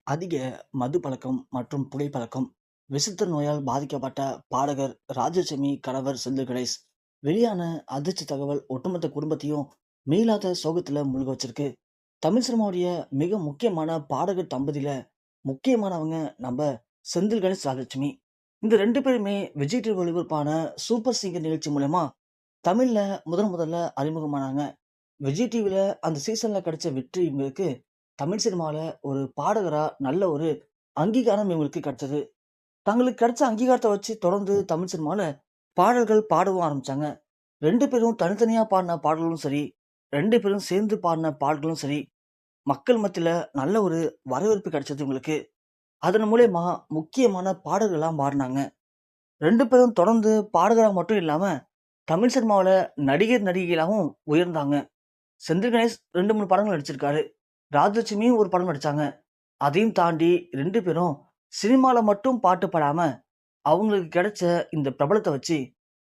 அதிக மது பழக்கம் மற்றும் புகைப்பழக்கம் விசித்திர நோயால் பாதிக்கப்பட்ட பாடகர் ராஜலட்சுமி கணவர் செந்தில் கணேஷ் வெளியான அதிர்ச்சி தகவல் ஒட்டுமொத்த குடும்பத்தையும் மீளாத சோகத்துல மூழ்க வச்சிருக்கு. தமிழ் சினிமாவுடைய மிக முக்கியமான பாடகர் தம்பதியில முக்கியமானவங்க நம்ம செந்தில் கணேஷ் ராஜலட்சுமி. இந்த ரெண்டு பேருமே விஜய் டிவி ஒளிபரப்பான சூப்பர் சிங்கர் நிகழ்ச்சி மூலமா தமிழ்ல முதல்ல அறிமுகமானாங்க. விஜய் டிவில அந்த சீசன்ல கிடைச்ச வெற்றி இவங்களுக்கு தமிழ் சினிமால ஒரு பாடகரா நல்ல ஒரு அங்கீகாரம் இவங்களுக்கு கிடைச்சது. தங்களுக்கு கிடைச்ச அங்கீகாரத்த வச்சு தொடர்ந்து தமிழ் சினிமால பாடல்கள் பாடவும் ஆரம்பிச்சாங்க. 2 பேரும் தனித்தனியா பாடின பாடல்களும் சரி, 2 பேரும் சேர்ந்து பாடின பாடல்களும் சரி, மக்கள் மத்தியில நல்ல ஒரு வரவேற்பு கிடைச்சது இவங்களுக்கு. அதன் மூலியமா முக்கியமான பாடல்களா மாறுனாங்க. 2 பேரும் தொடர்ந்து பாடகரா மட்டும் இல்லாம, தமிழ் சினிமாவுல நடிகர், நடிகைகளாவும் உயர்ந்தாங்க. செந்தில் கணேஷ் 2, 3 படங்கள் நடிச்சிருக்காரு. ராஜலட்சுமியும் ஒரு படம் நடிச்சாங்க. அதையும் தாண்டி 2 பேரும் சினிமால மட்டும் பாட்டு பாடாம, அவங்களுக்கு கிடைச்ச இந்த பிரபலத்த வச்சு,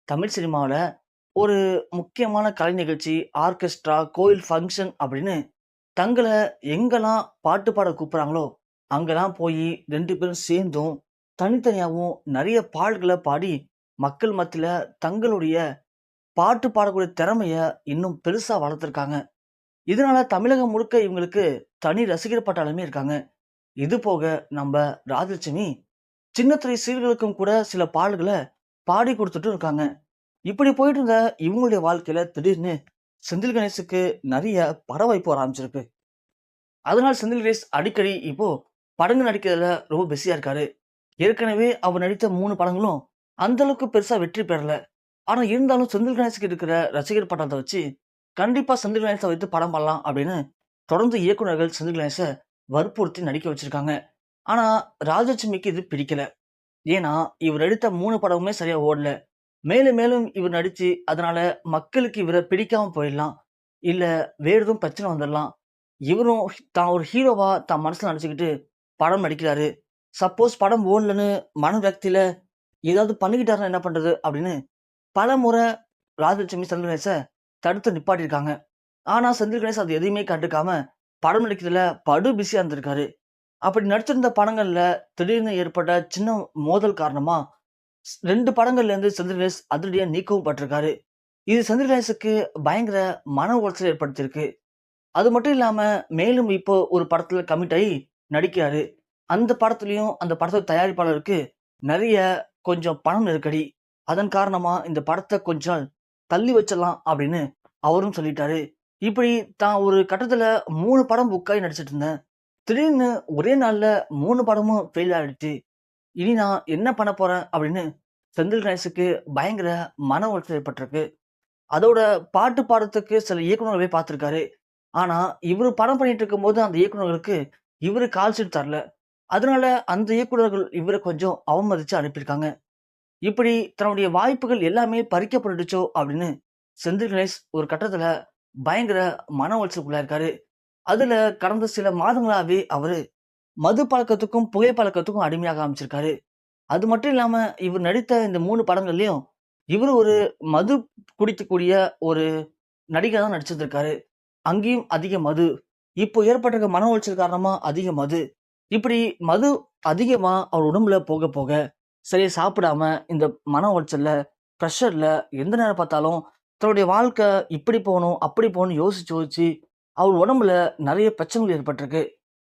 தமிழ் சினிமாவுல ஒரு முக்கியமான கலை நிகழ்ச்சி, ஆர்கெஸ்ட்ரா, கோயில் ஃபங்ஷன் அப்படின்னு தங்கள எங்கெல்லாம் பாட்டு பாட கூப்பிடுறாங்களோ, அங்கலாம் போயி 2 பேரும் சேர்ந்தும், தனித்தனியாவும் நெறைய பாடல்கள பாடி, மக்கள் மத்தியில தங்களுடைய பாட்டு பாடக்கூடிய திறமைய இன்னும் பெருசா வளர்த்துருக்காங்க. இதனால தமிழகம் முழுக்க இவங்களுக்கு தனி ரசிகர் பட்டாளமே இருக்காங்க. இது போக நம்ப ராஜலட்சுமி சின்ன திரை சீரியல்களுக்கும் கூட சில பாடல்கள பாடி குடுத்துட்டும் இருக்காங்க. இப்படி போயிட்டு இருந்த இவங்களுடைய வாழ்க்கையில திடீர்னு செந்தில் கணேஷுக்கு நெறைய பட வாய்ப்பு வர ஆரம்பிச்சிருக்கு. அதனால செந்தில் கணேஷ் அடிக்கடி இப்போ படங்கள் நடிக்கிறதுல ரொம்ப பிஸியா இருக்காரு. ஏற்கனவே அவர் நடித்த 3 படங்களும் அந்த அளவுக்கு பெருசா வெற்றி பெறல. ஆனா இருந்தாலும் செந்தில் கணேஷ்க்கு இருக்கிற ரசிகர் பட்டாளத்த வச்சு, கண்டிப்பா செந்தில் கணேச வைத்து படம் பண்ணலாம் அப்படின்னு தொடர்ந்து இயக்குனர்கள் செந்தில் கணேச வற்புறுத்தி நடிக்க வச்சிருக்காங்க. ஆனா ராஜலட்சுமிக்கு இது பிடிக்கல. ஏன்னா, இவர் எடுத்த 3 படமுமே சரியா ஓடல. மேலும் மேலும் இவர் நடிச்சு, அதனால மக்களுக்கு இவர பிடிக்காம போயிடலாம். இல்ல வேற எதுவும் பிரச்சனை வந்துரலாம். இவரும் தான் ஒரு ஹீரோவா தான் மனசுல நெனச்சுக்கிட்டு படம் நடிக்கிறாரு. சப்போஸ் படம் ஓடலன்னு மன விரக்தியில ஏதாவது பண்ணிக்கிட்டாருன்னா என்ன பண்றது? அப்படின்னு பலமுறை ராஜலட்சுமி செந்தில் கணேச தடுத்து நிப்பாட்டியிருக்காங்க. ஆனா, செந்தில் கணேஷ் அது எதையுமே கண்டுக்காம, படம் நடிக்கிறதுல படு பிஸியா இருந்திருக்காரு. அப்படி நடிச்சிருந்த படங்கள்ல திடீர்னு ஏற்பட்ட சின்ன மோதல் காரணமா 2 படங்கள்லேருந்து செந்தில் கணேஷ் அதிரடியா நீக்கவும் பட்டிருக்காரு. இது செந்தில் கணேஷுக்கு பயங்கர மன உளைச்சல் ஏற்படுத்தியிருக்கு. அது மட்டும் இல்லாம, மேலும் இப்போ ஒரு படத்துல கமிட் ஆயி நடிக்கிறாரு. அந்த படத்துலயும் அந்த படத்தோட தயாரிப்பாளருக்கு நெறைய கொஞ்சம் பணம் நெருக்கடி. அதன் காரணமா இந்த படத்த கொஞ்ச நாள் தள்ளி வச்சிடலாம் அப்படின்னு அவரும் சொல்லிட்டாரு. இப்படி தான் ஒரு கட்டத்துல 3 படம் புக் ஆயி நடிச்சிட்டு இருந்தேன். திடீர்னு ஒரே நாள்ல 3 படமும் ஃபெயில் ஆயிடுச்சு. இனி நான் என்ன பண்ண போறேன் அப்படின்னு செந்தில் கணேஷுக்கு பயங்கர மன உளைச்சல் ஏற்பட்டிருக்கு. அதோட பாட்டு பாடுறதுக்கு சில இயக்குனர்களே பார்த்திருக்காரு. ஆனா, இவரு படம் பண்ணிட்டு இருக்கும்போது அந்த இயக்குனர்களுக்கு இவரு கால் ஷீட் தரல. அதனால அந்த இயக்குனர்கள் இவர கொஞ்சம் அவமதிச்சு அனுப்பியிருக்காங்க. இப்படி தன்னுடைய வாய்ப்புகள் எல்லாமே பறிக்கப்பட்டுடுச்சோ அப்படின்னு செந்தில் கணேஷ் ஒரு கட்டத்துல பயங்கர மன உளைச்சலுக்குள்ளாயிருக்காரு. அதுல கடந்த சில மாதங்களாவே அவரு மது பழக்கத்துக்கும், புகை பழக்கத்துக்கும் அடிமையாக ஆரம்பிச்சிருக்காரு. அது மட்டும் இல்லாம இவர் நடித்த இந்த 3 படங்கள்லயும் இவரு ஒரு மது குடிக்கக்கூடிய ஒரு நடிகரா தான் நடிச்சிருந்திருக்காரு. அங்கேயும் அதிக மது. இப்போ ஏற்பட்டிருக்க மன உளைச்சல் காரணமா அதிக மது. இப்படி மது அதிகமா அவர் உடம்புல போக போக, சரியா சாப்பிடாம இந்த மன உளைச்சல்ல, பிரஷர்ல எந்த நேரம் பார்த்தாலும் தன்னுடைய வாழ்க்கை இப்படி போணும், அப்படி போணும்னு யோசிச்சு யோசிச்சு அவர் உடம்புல நெறைய பிரச்சனைகள் ஏற்பட்டிருக்கு.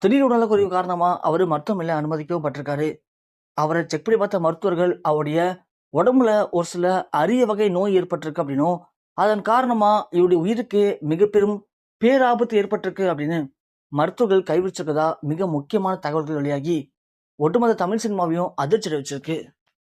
திடீர் உடல்நலக்குறைவு காரணமா அவரு மருத்துவமனையில அனுமதிக்கவும் பட்டிருக்காரு. அவர செக் பண்ணி பார்த்த மருத்துவர்கள் அவருடைய உடம்புல ஒரு சில அரிய வகை நோய் ஏற்பட்டிருக்கு அப்படின்னும், அதன் காரணமா இவருடைய உயிருக்கு மிக பெரும் பேராபத்து ஏற்பட்டிருக்கு அப்படின்னு மருத்துவர்கள் கைவிரிச்சிருக்கதா மிக முக்கியமான தகவல்கள் வெளியாகி, ஒட்டுமொத்த தமிழ் சினிமாவையும் அதிர்ச்சி அடைய வச்சிருக்கு.